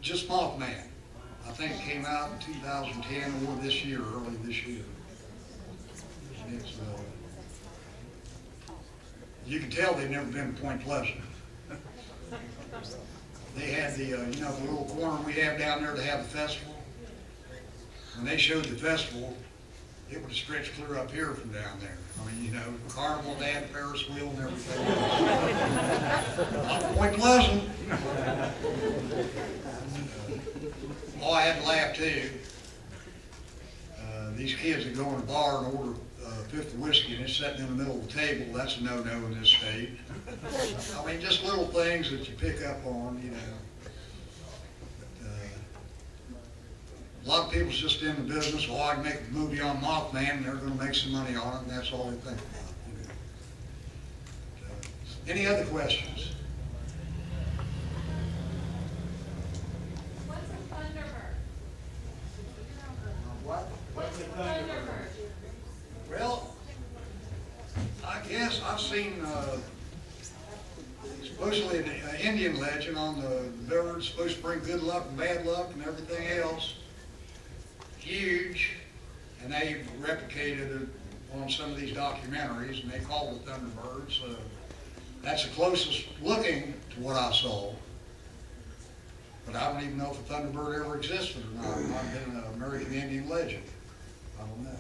just Mothman. I think it came out in 2010 or this year, early this year. And it's, you can tell they've never been to Point Pleasant. They had the, you know, the little corner we have down there to have the festival. When they showed the festival, it would have stretched clear up here from down there. I mean, you know, Carnival, they had the Ferris wheel and everything else. Not Point Pleasant. Oh, I had to laugh too. These kids that go in a bar and order a fifth of whiskey and it's sitting in the middle of the table, that's a no-no in this state. I mean, just little things that you pick up on, you know. A lot of people's just in the business, well, I can make a movie on Mothman and they're going to make some money on it, and that's all they think about. You know. Any other questions? What's a Thunderbird? What's a Thunderbird? Well, I guess I've seen supposedly an Indian legend on the bird supposed to bring good luck and bad luck and everything else. Huge, and they replicated it on some of these documentaries, and they called it Thunderbirds. That's the closest looking to what I saw. But I don't even know if a Thunderbird ever existed or not. It might have been an American Indian legend. I don't know.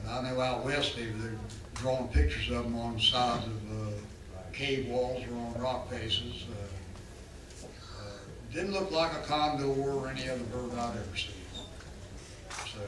But I know out west they're drawing pictures of them on the sides of cave walls or on rock faces. Didn't look like a condor or any other bird I'd ever seen. So,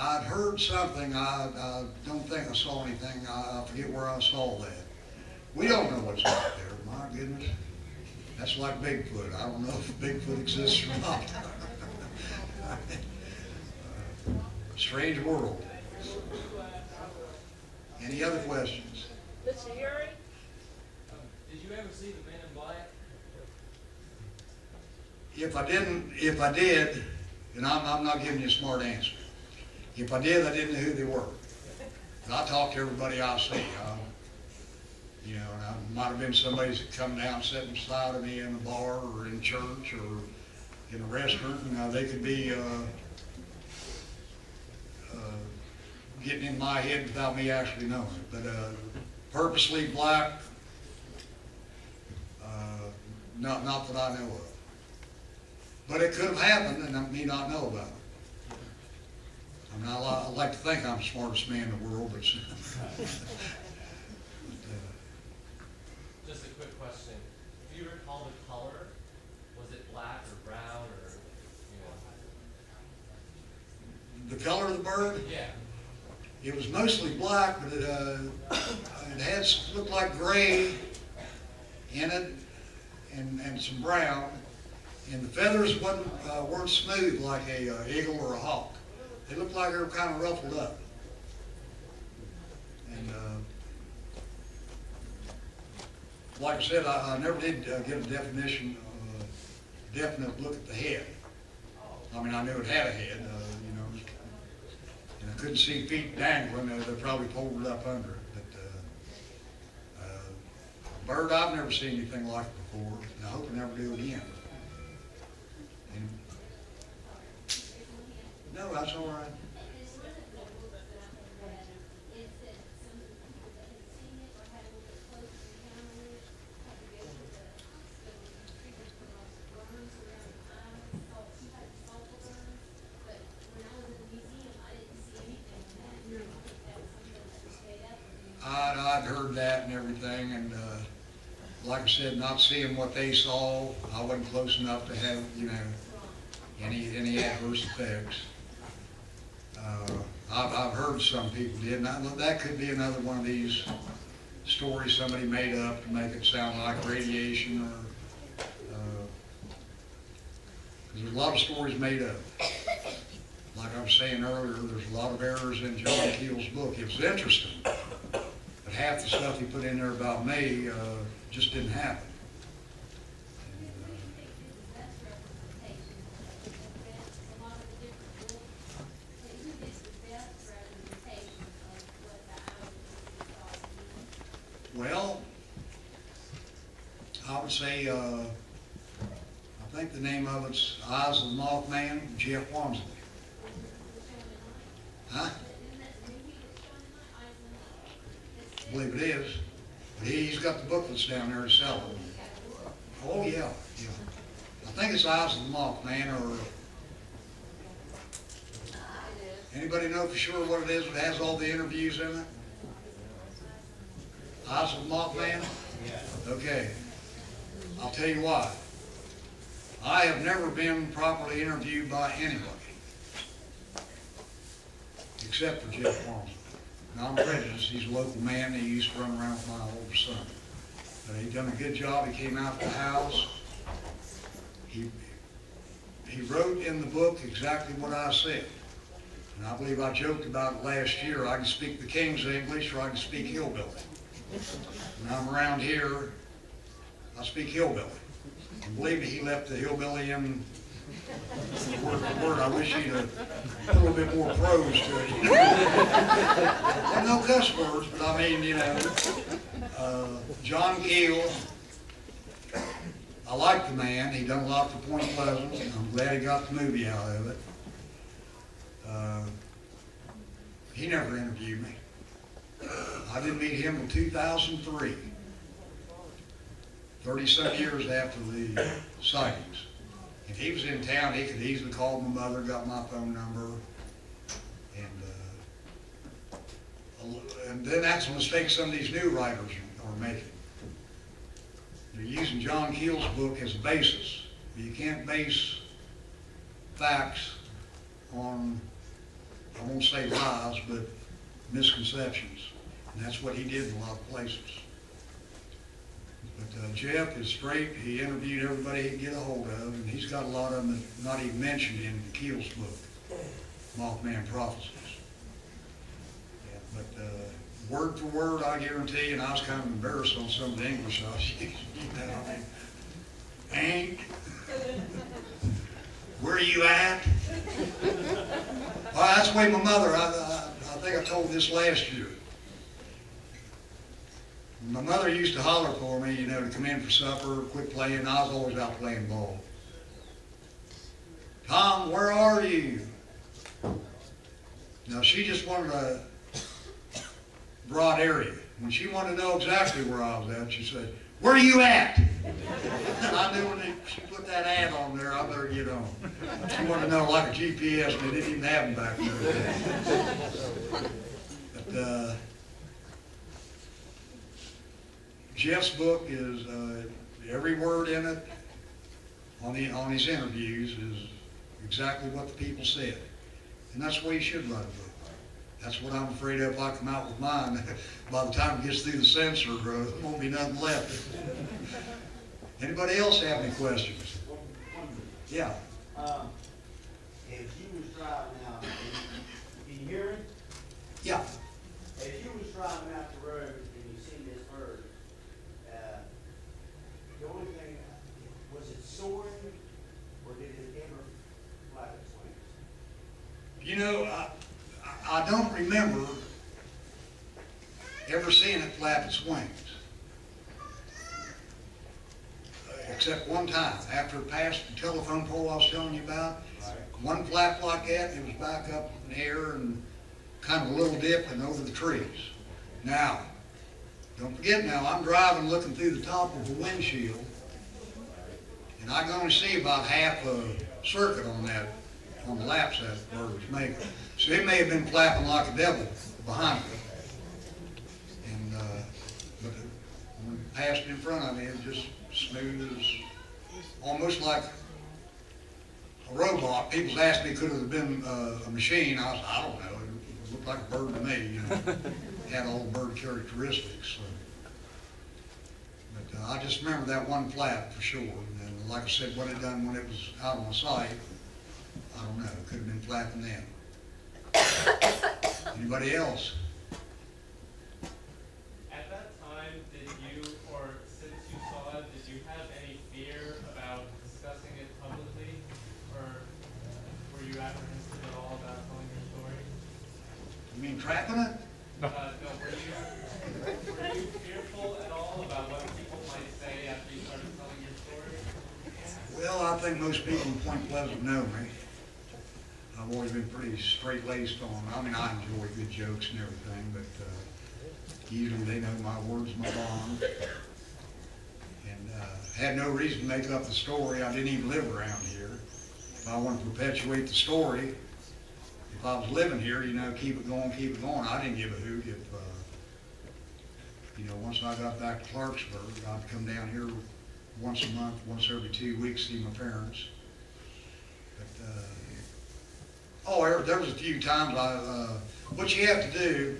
I'd heard something. I don't think I saw anything. I forget where I saw that. We don't know what's out there. My goodness. That's like Bigfoot. I don't know if Bigfoot exists or not. Strange world. Any other questions? Mr. Yuri? Did you ever see the Men in Black? If I did, and I'm not giving you a smart answer. If I did, I didn't know who they were. And I talked to everybody I see. You know, and I might have been somebody that come down sitting beside of me in a bar or in church or in a restaurant. You know, they could be getting in my head without me actually knowing it. But purposely black, not that I know of. But it could have happened, and me not know about it. I mean, I like to think I'm the smartest man in the world, but Just a quick question. Do you recall the color? Was it black or brown or, you know? the color of the bird, Yeah. it was mostly black, but it had looked like gray in it and some brown. And the feathers weren't smooth like a eagle or a hawk. They looked like they were kind of ruffled up. And like I said, I never did get a definite look at the head. I mean, I knew it had a head, you know, and I couldn't see feet dangling. They probably pulled it up under it. But bird, I've never seen anything like it before, and I hope I never do again. And, no, that's all right. I'd heard that and everything, and like I said, not seeing what they saw, I wasn't close enough to have, you know, any adverse effects. I've heard some people did, and that could be another one of these stories somebody made up to make it sound like radiation, or because there's a lot of stories made up. like I was saying earlier, there's a lot of errors in John Keel's book. It was interesting, but half the stuff he put in there about me just didn't happen. Well, I would say, I think the name of it's Eyes of the Mothman, Jeff Wamsley. Huh? I believe it is. But he's got the booklets down there to sell them. Oh, yeah, yeah. I think it's Eyes of the Mothman, or anybody know for sure what it is that has all the interviews in it? Eyes of the Mothman? Okay. I'll tell you why. I have never been properly interviewed by anybody, except for Jeff Wamsley. Now, I'm prejudiced. He's a local man. He used to run around with my older son. But he done a good job. He came out of the house. He wrote in the book exactly what I said. And I believe I joked about it last year. I can speak the King's English, or I can speak hillbilly. When I'm around here, I speak hillbilly. And believe me, he left the hillbilly in word for word. I wish he'd put a little bit more prose to it. There no cuss words, but I mean, you know, John Keel, I like the man. He done a lot for Point Pleasant. I'm glad he got the movie out of it. He never interviewed me. I didn't meet him in 2003, 30-some years after the sightings. If he was in town, he could easily call my mother, got my phone number, and then that's a mistake some of these new writers are making. They're using John Keel's book as a basis. You can't base facts on, I won't say lies, but misconceptions. And that's what he did in a lot of places. But Jeff is straight. He interviewed everybody he could get a hold of, and he's got a lot of them that not even mentioned in Keel's book, Mothman Prophecies. Yeah, but word for word, I guarantee, and I was kind of embarrassed on some of the English I was using. You know, ain't, where are you at? Well, that's the way my mother, I think I told this last year. My mother used to holler for me, you know, to come in for supper, quit playing. I was always out playing ball. Tom, where are you? Now, she just wanted a broad area. When she wanted to know exactly where I was at, she said, where are you at? And I knew when she put that ad on there, I better get on. She wanted to know like a GPS, and they didn't even have them back there. But, Jeff's book is, every word in it on his interviews is exactly what the people said. And that's the way you should write a book. That's what I'm afraid of if I come out with mine. By the time it gets through the censor, there won't be nothing left. Anybody else have any questions? Yeah. If you was driving out, can you hear me? Yeah. If you was driving out the road and you seen this bird, the only thing, was it soaring or did it ever flap its wings? You know, I don't remember ever seeing it flap its wings. Except one time, after it passed the telephone pole I was telling you about, one flap like that, it was back up in the air and kind of a little dip and over the trees. Now, don't forget now, I'm driving looking through the top of the windshield, and I can only see about half a circuit on the laps that bird was making. So it may have been flapping like a devil behind me. And but when it passed in front of me, it was just smooth as, almost like a robot. People asked me, could it have been a machine? I don't know. It looked like a bird to me, you know. It had all the bird characteristics. So. But I just remember that one flap for sure. And like I said, what it done when it was out of my sight, I don't know. It could have been flapping then. Anybody else? At that time, did you, or since you saw it, did you have any fear about discussing it publicly? Or were you apprehensive at all about telling your story? You mean trapping it? No, were you fearful at all about what people might say after you started telling your story? Well, I think most people in Point Pleasant know me. I've always been pretty straight-laced on, I mean, I enjoy good jokes and everything, but usually they know my word's my bond. And had no reason to make up the story. I didn't even live around here. If I wanted to perpetuate the story, if I was living here, you know, keep it going, keep it going. I didn't give a hoot if, you know, once I got back to Clarksburg, I'd come down here once a month, once every 2 weeks, see my parents. But, there was a few times what you have to do,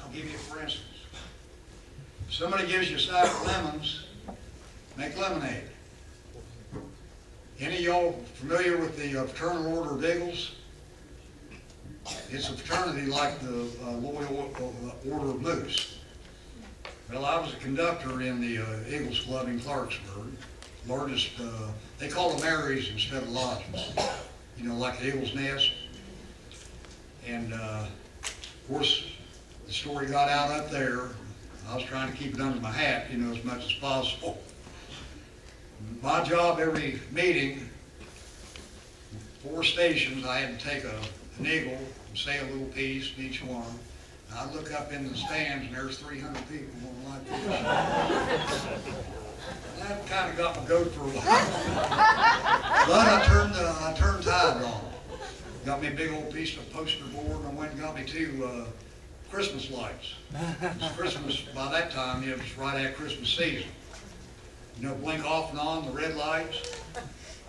I'll give you a for instance. If somebody gives you a sack of lemons, make lemonade. Any of y'all familiar with the Fraternal Order of Eagles? It's a fraternity like the Loyal Order of Moose. Well, I was a conductor in the Eagles Club in Clarksburg. Largest, they call them Marys instead of lodges. You know, like the Eagle's Nest. And, of course, the story got out up there. I was trying to keep it under my hat, you know, as much as possible. My job every meeting, 4 stations, I had to take an eagle and say a little piece in each one. And I look up into the stands and there's 300 people going like this. That kind of got my goat for a while. But I turned tide on. Got me a big old piece of poster board and I went and got me 2 Christmas lights. It's Christmas, by that time, it was right at Christmas season. You know, blink off and on, the red lights.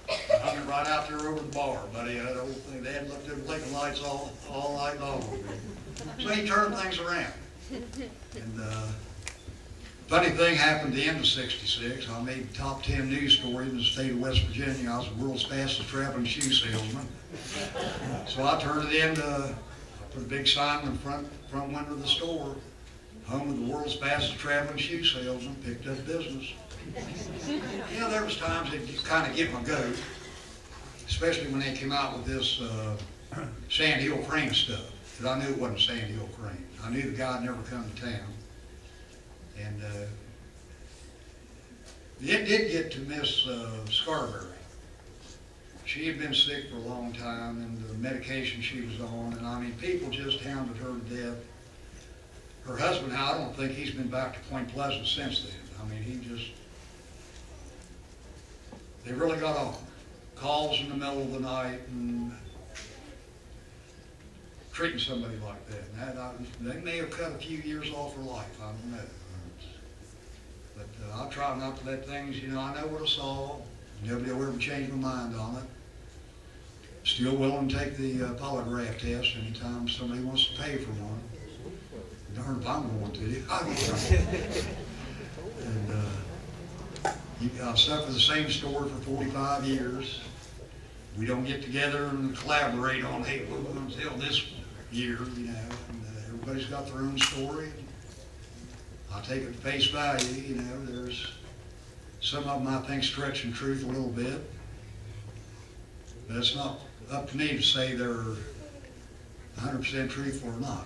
I hung it right out there over the bar, buddy. That old thing, they had looked at the blinking lights all night long. So he turned things around. And funny thing happened at the end of '66. I made the top 10 news story in the state of West Virginia. I was the world's fastest traveling shoe salesman. So I turned it into, I put a big sign in the front window of the store, home of the world's fastest traveling shoe salesman, picked up business. You know, there was times it kind of get my goat, especially when they came out with this Sand Hill crane stuff. Because I knew it wasn't Sand Hill crane. I knew the guy had never come to town. And it did get to Miss Scarberry. She had been sick for a long time, and the medication she was on, and I mean, people just hounded her to death. Her husband, I don't think he's been back to Point Pleasant since then. I mean, they really got on. Calls in the middle of the night and treating somebody like that. And they may have cut a few years off her life, I don't know. But I try not to let things, you know, I know what I saw. Nobody will ever change my mind on it. Still willing to take the polygraph test anytime somebody wants to pay for one. Darn if I'm going to. And I've suffered the same story for 45 years. We don't get together and collaborate on, hey, what we're going to tell this year, you know. And, everybody's got their own story. I take it at face value, you know. There's some of them I think stretching truth a little bit. But it's not up to me to say they're 100% truthful or not.